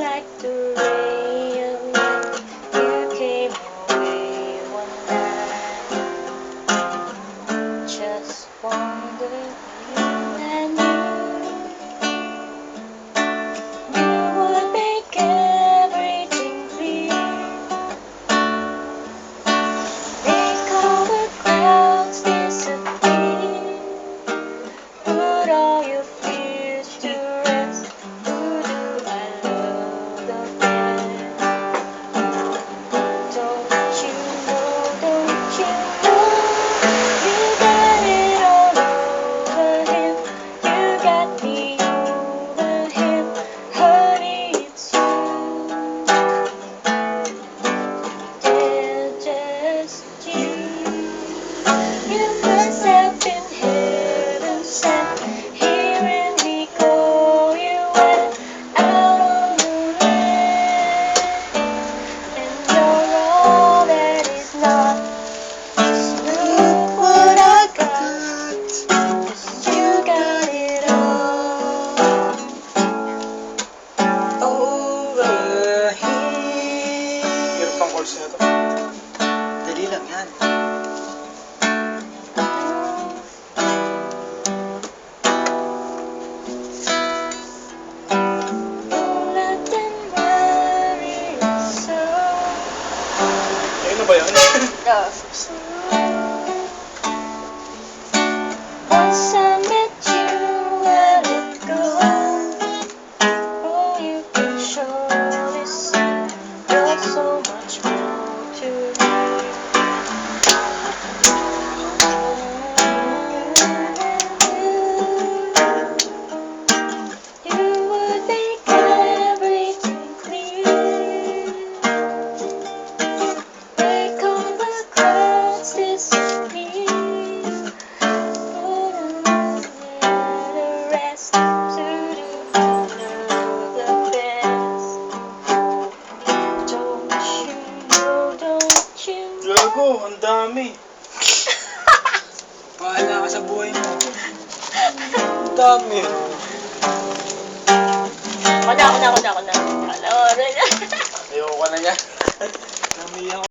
like the rain when you came away one night. Just wonder and you would make everything clear. Make all the clouds disappear. Put all your fears to rest. Who do I love the best? Don't you know, don't you know? You got it all over him. You got me over him. Honey, it's you. They're just you. You must have been heaven sent, hearing me call you went out on the land. And you're all that is not. Just look what I got, 'cause you got it all over here. Hirap tong chords na to. Dali lang yan. Don't let them worry so. Ayun na ba yan? Once I met you a while ago, oh, you can surely see you're so much more to me. You would make everything clear. Make all the clouds disappear. Put the rest to do the best. Don't you know, don't you know? Gago, ang dami. Pahala ka sa buhay mo. Ang dami. Ako na. Ayoko na niya. Dami ako.